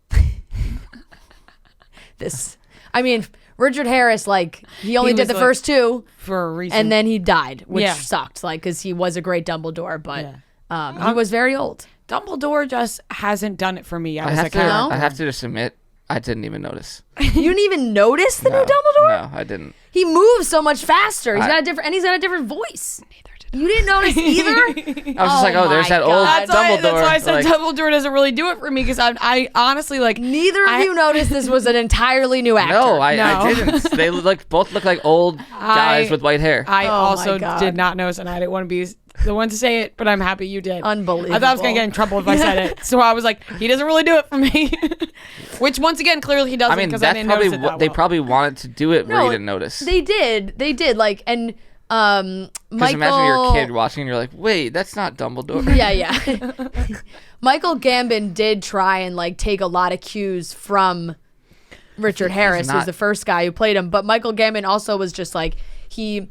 Richard Harris, like he only did the first two for a reason, and then he died, which sucked. Like because he was a great Dumbledore, but he was very old. Dumbledore just hasn't done it for me. I have to just admit, I didn't even notice. You didn't even notice the new Dumbledore? No, I didn't. He moves so much faster. He's got a different voice. Neither did I. You didn't notice either? I was just like, there's that old Dumbledore. That's why I said Dumbledore doesn't really do it for me because I honestly like. Neither of you noticed this was an entirely new actor. No, I didn't. They both look like old guys with white hair. I also did not notice, and I didn't want to be the one to say it, but I'm happy you did. Unbelievable. I thought I was going to get in trouble if I said it. So I was like, he doesn't really do it for me. Which, once again, clearly he doesn't because I didn't notice it that well. They probably wanted to do it where you didn't notice. They did. Like, and Michael... Because imagine you're a kid watching and you're like, wait, that's not Dumbledore. Yeah. Michael Gambon did try and, like, take a lot of cues from Richard Harris, who's the first guy who played him. But Michael Gambon also was just, like, he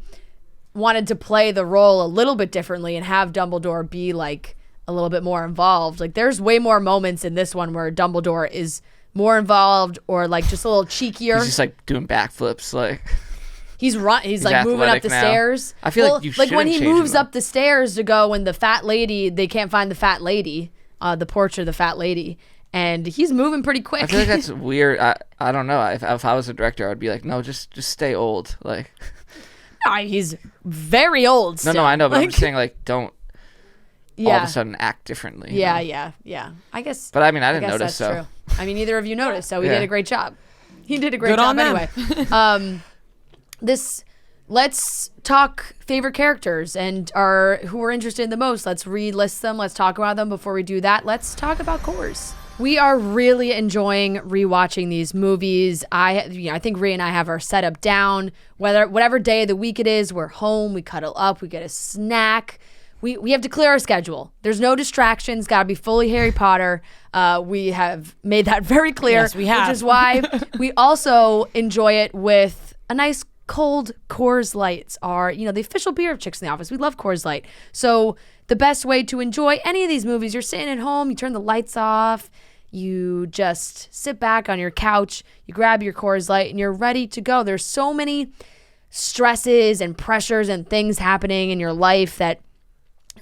wanted to play the role a little bit differently and have Dumbledore be like a little bit more involved. Like there's way more moments in this one where Dumbledore is more involved or like just a little cheekier. He's just like doing backflips, like he's like moving up the stairs. I feel like you like when he moves him, up the stairs to go and the fat lady, they can't find the fat lady, the portrait of the fat lady, and he's moving pretty quick. I feel like that's weird. I don't know. If I was a director, I would be like, no, just stay old, like. He's very old still. No, I know, but I'm just saying, like, don't all of a sudden act differently. Yeah. I guess. But I mean, I didn't notice, so. True. I mean, neither of you noticed, so he did a great job. He did a great job anyway. Let's talk favorite characters and who we're interested in the most. Let's relist them. Let's talk about them. Before we do that, let's talk about cores. We are really enjoying rewatching these movies. I think Rhea and I have our setup down. Whatever day of the week it is, we're home, we cuddle up, we get a snack. We have to clear our schedule. There's no distractions. Got to be fully Harry Potter. We have made that very clear. Yes, we have. Which is why we also enjoy it with a nice cold Coors Lights are, the official beer of Chicks in the Office. We love Coors Light. So the best way to enjoy any of these movies, you're sitting at home, you turn the lights off, you just sit back on your couch, you grab your Coors Light, and you're ready to go. There's so many stresses and pressures and things happening in your life that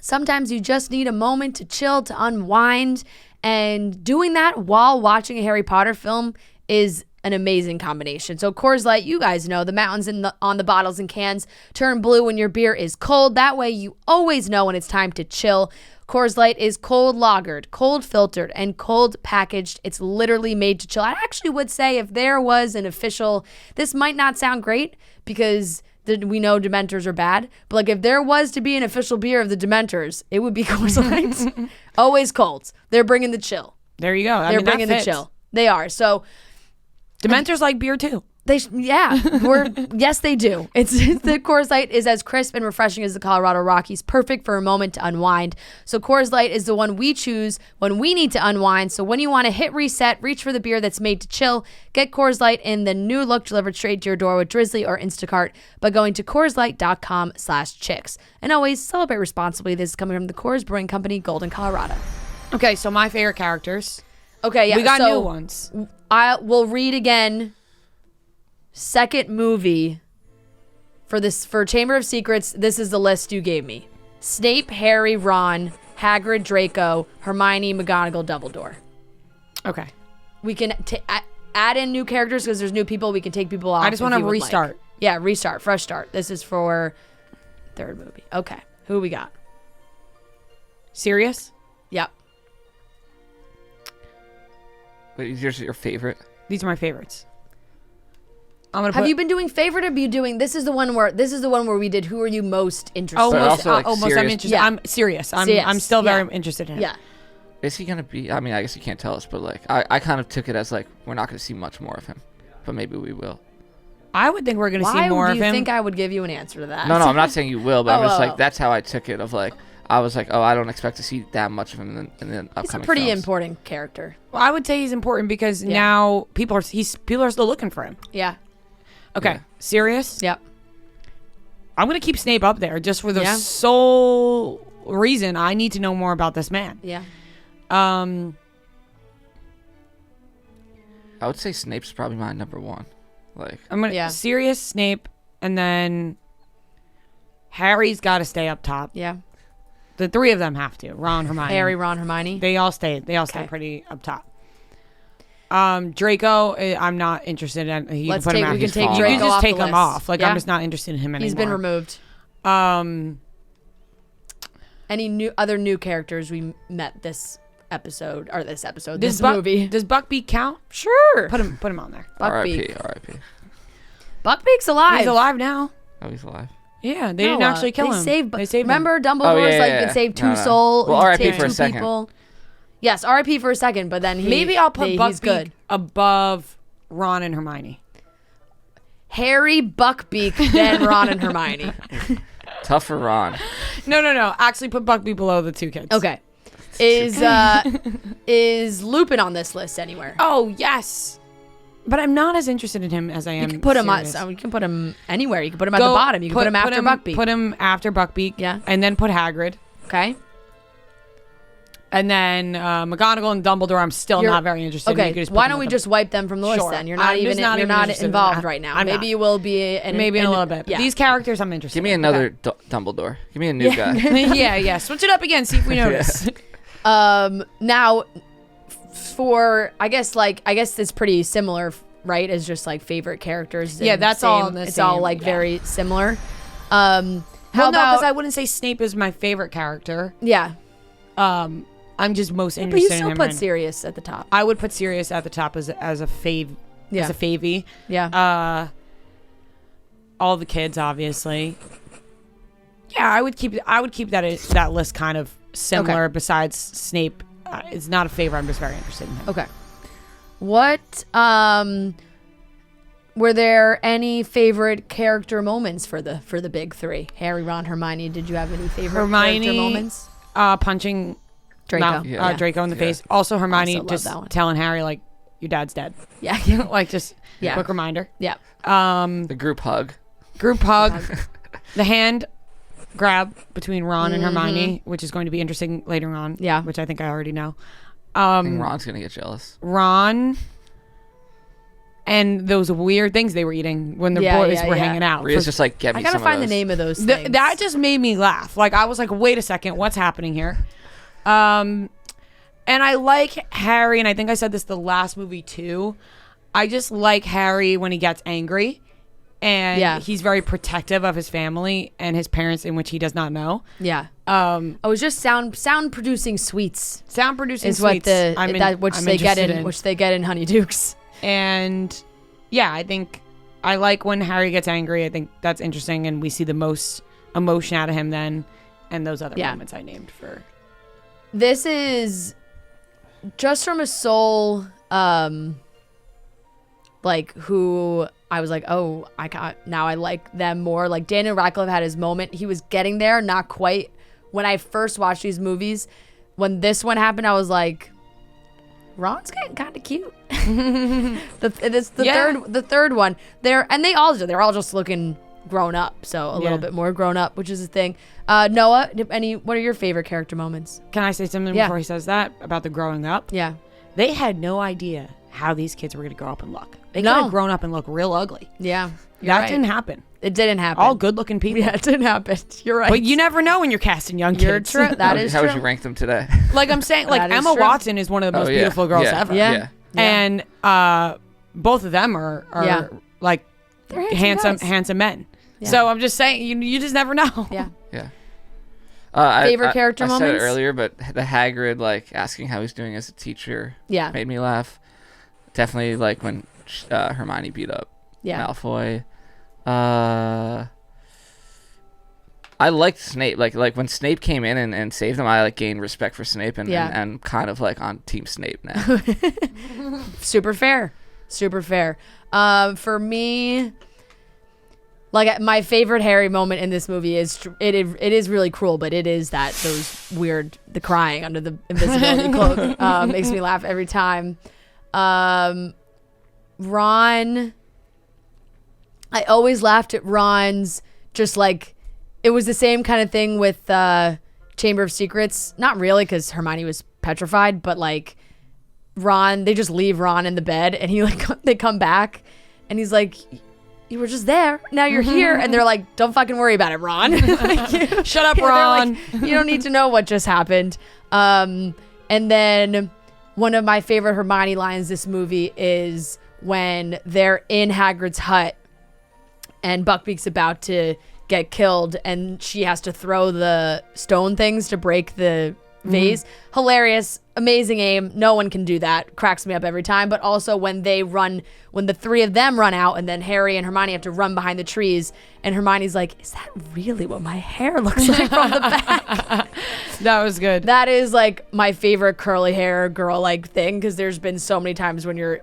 sometimes you just need a moment to chill, to unwind, and doing that while watching a Harry Potter film is an amazing combination. So Coors Light, you guys know, the mountains on the bottles and cans turn blue when your beer is cold. That way you always know when it's time to chill. Coors Light is cold lagered, cold filtered, and cold packaged. It's literally made to chill. I actually would say if there was an official, this might not sound great because we know Dementors are bad, but like if there was to be an official beer of the Dementors, it would be Coors Light. Always cold. They're bringing the chill. There you go. They're bringing the chill. They are. So Dementors like beer too. Yes, they do. It's the Coors Light is as crisp and refreshing as the Colorado Rockies, perfect for a moment to unwind. So Coors Light is the one we choose when we need to unwind. So when you want to hit reset, reach for the beer that's made to chill, get Coors Light in the new look delivered straight to your door with Drizzly or Instacart by going to CoorsLight.com/chicks. And always celebrate responsibly. This is coming from the Coors Brewing Company, Golden, Colorado. Okay, so my favorite characters. Okay, yeah. We got new ones. I will read again. Second movie for Chamber of Secrets. This is the list you gave me: Snape, Harry, Ron, Hagrid, Draco, Hermione, McGonagall, Dumbledore. Okay. We can add in new characters because there's new people. We can take people off. I just want to restart. Like. Yeah, restart, fresh start. This is for third movie. Okay, who we got? Sirius? Yep. Wait, is yours your favorite? These are my favorites. Have you been doing favorite or be you doing this is the one where we did who are you most interested in? Most I'm interested. Yeah. I'm serious. I'm still very interested in him. Yeah. Is he gonna be? I mean, I guess you can't tell us, but like I kind of took it as like we're not gonna see much more of him, but maybe we will. I would think we're gonna see more of him. Why do you think I would give you an answer to that? No, I'm not saying you will, but I'm just like that's how I took it. Of like I was like, oh, I don't expect to see that much of him in the upcoming He's a pretty films. important character. Well, I would say he's important because now people are still looking for him. Yeah. Okay, Yeah. Sirius. Yep. I'm gonna keep Snape up there just for the sole reason I need to know more about this man. Yeah. Um, I would say Snape's probably my number one. Like, I'm gonna Sirius, Snape, and then Harry's got to stay up top. Yeah. The three of them have to. Ron, Hermione. Harry, Ron, Hermione. They all stay pretty up top. Draco, I'm not interested in. We can take Draco You can just off take the him list. off. Like Yeah. I'm just not interested in him anymore. He's been removed. Any other new characters we met this episode or this movie? Does Buckbeak count? Sure. Put him on there. R.I.P. R.I.P. Buckbeak's alive. He's alive now. Oh, he's alive. No, Yeah, they didn't actually kill him. They saved him. Remember Dumbledore's you can save two souls. Well, R.I.P. save for a two second. people. Yes, R.I.P. for a second, but then Maybe I'll put he's Buckbeak good. above Ron and Hermione. Harry, Buckbeak, then Ron and Hermione. Tough for Ron. No. Actually, put Buckbeak below the two kids. Okay. Is Lupin on this list anywhere? Oh yes, but I'm not as interested in him as I am. You can put him Sirius. you can put him anywhere. You can put him at the bottom. You can put him after Buckbeak. Put him after Buckbeak. Yeah. And then put Hagrid. Okay. And then McGonagall and Dumbledore, I'm still not very interested in. You could Okay. just put Why them don't we at just wipe them from the list Sure. then? You're I'm not just even interested in involved that. right now. I'm Maybe not. you will be maybe in a little bit. Yeah. These characters I'm interested Give me another Dumbledore. Give me a new guy. yeah. Switch it up again. See if we notice. Now for I guess it's pretty similar, right? As just like favorite characters. Yeah, and that's all the It's same, all like yeah. very similar. How How about? Because about I wouldn't say Snape is my favorite character. yeah? I'm just most But interested you in still him. put Sirius at the top. I would put Sirius at the top as a fave. Yeah. As a favy. Yeah. All the kids, obviously. Yeah, I would keep that list kind of similar. Okay. Besides Snape, it's not a favor. I'm just very interested in him. Okay. What were there any favorite character moments for the big three? Harry, Ron, Hermione. Did you have any favorite character moments? Punching Draco. Draco in the face. Also, Hermione Also love just that one. telling Harry like your dad's dead. Yeah. Like just Yeah. quick reminder. Yeah. The group hug. Group hug. The hand grab between Ron and Hermione, which is going to be interesting later on. Yeah. Which I think I already know. I think Ron's gonna get jealous. Ron and those weird things they were eating when the boys were hanging out. Rhea's just like, get me I gotta some find of the those. name of those things. That just made me laugh. Like I was like, wait a second, what's happening here? And I like Harry, and I think I said this the last movie too. I just like Harry when he gets angry. And he's very protective of his family and his parents, in which he does not know. Yeah. Oh, it's just sound producing sweets. Sound producing Is sweets. what they get in Honeydukes. And yeah, I think I like when Harry gets angry. I think that's interesting, and we see the most emotion out of him then, and those other moments I named for. This is just from a soul, like who I was like, oh, now I like them more. Like Daniel Radcliffe had his moment. He was getting there, not quite. When I first watched these movies, when this one happened, I was like, Ron's getting kind of cute. The third one. They're all just looking grown up, so a little bit more grown up, which is a thing. Noah, what are your favorite character moments? Can I say something before he says that about the growing up? Yeah. They had no idea how these kids were going to grow up and look. They could No. have grown up and look real ugly. Yeah. That didn't happen. It didn't happen. All good-looking people. Yeah, it didn't happen. You're right. But you never know when you're casting young kids. You're true. That is How true. would you rank them today? Like I'm saying, like That is Emma true. Watson is one of the most beautiful girls ever. Yeah. And both of them are like They're handsome men. Yeah. So I'm just saying, you just never know. Yeah. Yeah. Favorite character I said moments? it earlier, but the Hagrid like asking how he's doing as a teacher made me laugh. Definitely like when Hermione beat up Malfoy. I liked Snape. Like when Snape came in and saved him, I like gained respect for Snape and kind of like on Team Snape now. Super fair. For me, Like my favorite Harry moment in this movie is it is really cruel, but it is the crying under the invisibility cloak makes me laugh every time. Ron, I always laughed at Ron's just like it was the same kind of thing with Chamber of Secrets. Not really, because Hermione was petrified, but like Ron, they just leave Ron in the bed, and they come back, and he's like, you were just there. Now you're here. And they're like, don't fucking worry about it, Ron. Shut up, Ron. Like, you don't need to know what just happened. And then one of my favorite Hermione lines this movie is when they're in Hagrid's hut and Buckbeak's about to get killed and she has to throw the stone things to break the vase. Hilarious, amazing aim. No one can do that. Cracks me up every time. But also when the three of them run out and then Harry and Hermione have to run behind the trees and Hermione's like, is that really what my hair looks like from the back? That was good. That is like my favorite curly hair girl like thing, because there's been so many times when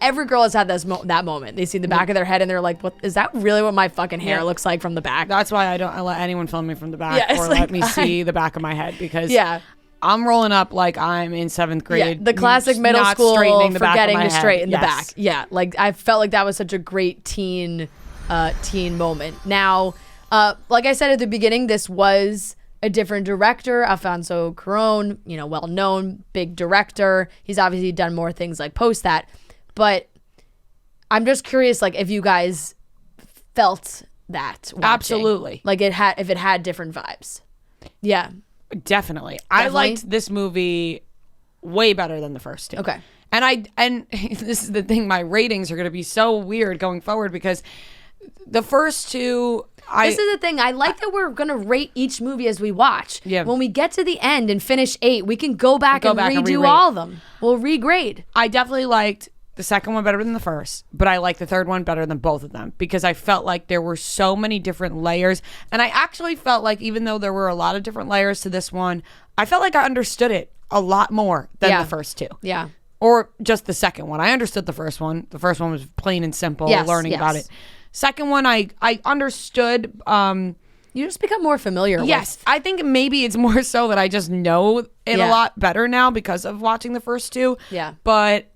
every girl has had that moment. They see the back of their head and they're like, "What is that? Really? What my fucking hair looks like from the back?" That's why I let anyone film me from the back or let me see the back of my head, because I'm rolling up like I'm in 7th grade. Yeah, the classic middle school forgetting to straighten the back. Yeah, like I felt like that was such a great teen moment. Now, like I said at the beginning, this was a different director, Alfonso Cuarón. Well known, big director. He's obviously done more things like post that. But I'm just curious, like, if you guys felt that watching. Absolutely. Like if it had different vibes. Yeah. Definitely. I liked this movie way better than the first two. Okay. And this is the thing, my ratings are going to be so weird going forward, because the first two... This is the thing. I like that we're going to rate each movie as we watch. Yeah. When we get to the end and finish 8, we can go back and redo all of them. We'll regrade. I definitely liked the second one better than the first, but I like the third one better than both of them, because I felt like there were so many different layers. And I actually felt like, even though there were a lot of different layers to this one, I felt like I understood it a lot more than the first two. Yeah. Or just the second one. I understood the first one. The first one was plain and simple, learning about it. Second one, I understood. You just become more familiar Yes. with. I think maybe it's more so that I just know it a lot better now because of watching the first two. Yeah. But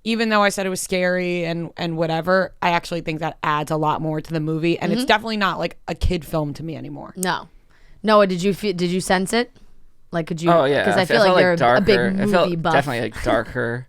even though I said it was scary and whatever, I actually think that adds a lot more to the movie. And it's definitely not like a kid film to me anymore. No. Noah, did you sense it? Like, could you? Oh, yeah. Because I feel like you're darker. a big movie I felt buff. definitely like darker.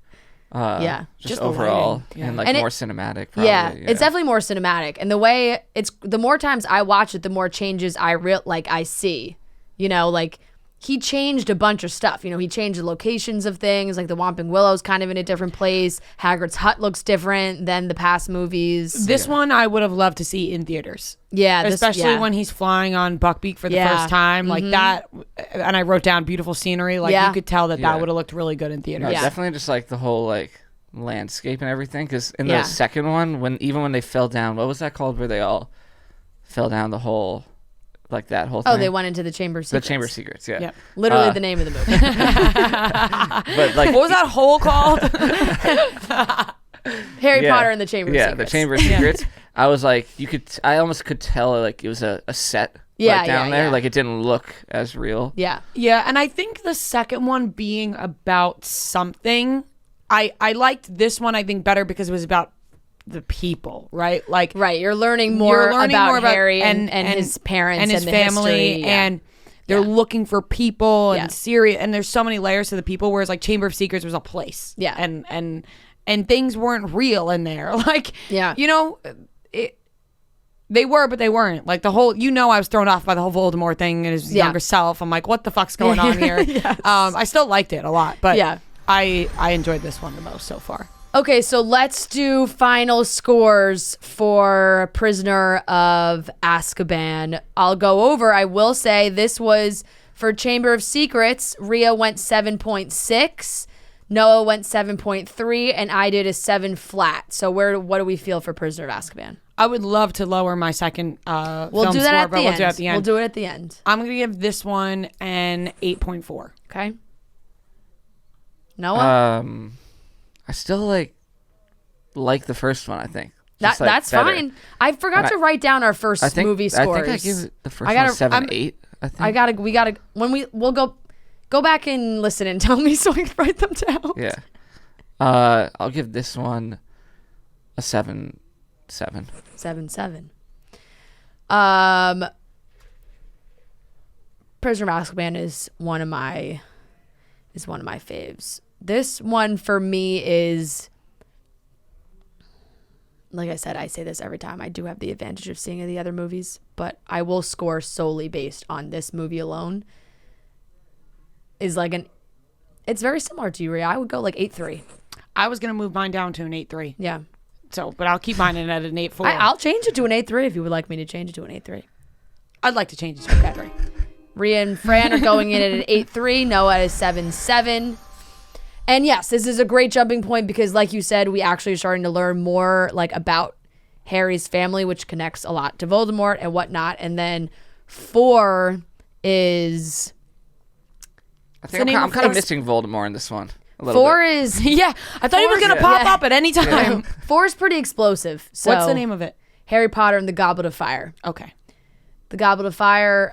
Just overall. And like more cinematic, probably. Yeah, it's definitely more cinematic. And the more times I watch it, the more changes I see. Like, he changed a bunch of stuff. He changed the locations of things. Like the Whomping Willow's kind of in a different place. Hagrid's hut looks different than the past movies. This one I would have loved to see in theaters. Yeah. Especially when he's flying on Buckbeak for the first time. Like that. And I wrote down beautiful scenery. Like you could tell that would have looked really good in theaters. No, definitely just like the whole like landscape and everything. Because in the second one, when they fell down, what was that called where they all fell down the whole... Like that whole thing. Oh, they went into the Chamber of Secrets. The Chamber of Secrets, yeah. Yep. Literally the name of the movie. But like, what was that hole called? Harry Potter and the Chamber of Secrets. Yeah, the Chamber of Secrets. I was like, I almost could tell like it was a set down there. Like it didn't look as real. Yeah. Yeah, and I think the second one being about something, I liked this one I think better because it was about the people, right? Like you're learning more about Harry and his parents and his family, and they're looking for people and Sirius, and there's so many layers to the people, whereas like Chamber of Secrets was a place, and things weren't real in there. Like they were, but they weren't. Like the whole, I was thrown off by the whole Voldemort thing and his younger self. I'm like, what the fuck's going on here? Yes. I still liked it a lot, but I enjoyed this one the most so far. Okay, so let's do final scores for Prisoner of Azkaban. I'll go over. I will say this was for Chamber of Secrets. Rhea went 7.6, Noah went 7.3, and I did a 7 flat. So what do we feel for Prisoner of Azkaban? I would love to lower my second we'll do that score, at the end. We'll do it at the end. We'll do it at the end. I'm going to give this one an 8.4. Okay. Noah? I still like the first one, I think. Just, That's better. fine. I forgot to write down our first movie scores. I think I gave the first one 7-8. I think. We gotta we'll go back and listen and tell me so I can write them down. Yeah. I'll give this one a 7-7. 7-7. Prisoner of Azkaban is one of my faves. This one for me is, like I said, I say this every time. I do have the advantage of seeing the other movies, but I will score solely based on this movie alone. It's very similar to you, Rhea. I would go like 8-3. I was gonna move mine down to an 8-3. Yeah. So, but I'll keep mine in at an 8-4. I'll change it to an 8-3 if you would like me to change it to an 8-3. I'd like to change it to an 8-3. Rhea and Fran are going in at an 8-3. Noah is 7-7. And yes, this is a great jumping point because, like you said, we actually are starting to learn more about Harry's family, which connects a lot to Voldemort and whatnot. And then 4 is... I think I'm kind of missing Voldemort in this one. 4 is... Yeah, I thought he was going to pop up at any time. 4 is pretty explosive. So what's the name of it? Harry Potter and the Goblet of Fire. Okay. The Goblet of Fire,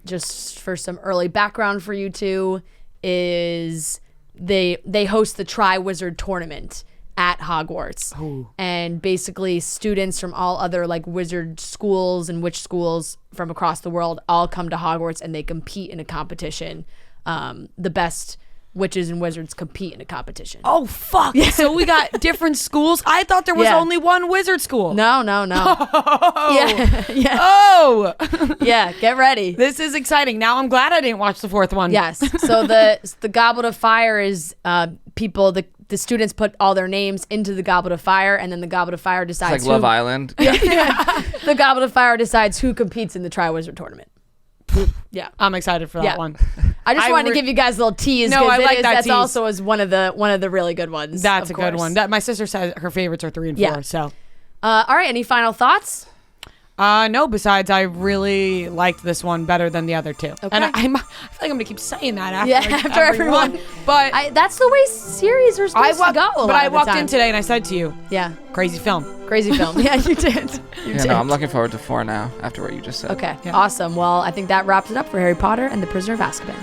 just for some early background for you two, is they host the Triwizard Tournament at Hogwarts. Ooh. And basically students from all other wizard schools and witch schools from across the world all come to Hogwarts and they compete in a competition. The best witches and wizards compete in a competition. Oh, fuck. Yeah. So we got different schools? I thought there was only one wizard school. No. Oh. Yeah. Oh. Yeah, get ready. This is exciting. Now I'm glad I didn't watch the 4th one. Yes. So the Goblet of Fire is the students put all their names into the Goblet of Fire, and then the Goblet of Fire decides it's like Love Island. Yeah. The Goblet of Fire decides who competes in the Triwizard Tournament. Yeah, I'm excited for that one. I just wanted to give you guys a little tease. No, I like that That's tease. also is one of the really good ones. That's a good one. My sister says her favorites are 3 and 4. Yeah. So, all right. Any final thoughts? No. Besides, I really liked this one better than the other 2. Okay. And I feel like I'm gonna keep saying that after everyone. But that's the way series are supposed to go. But I walked in today and I said to you, "Yeah, crazy film." Yeah, you did. No, I'm looking forward to 4 now after what you just said. Okay, awesome. Well, I think that wraps it up for Harry Potter and the Prisoner of Azkaban.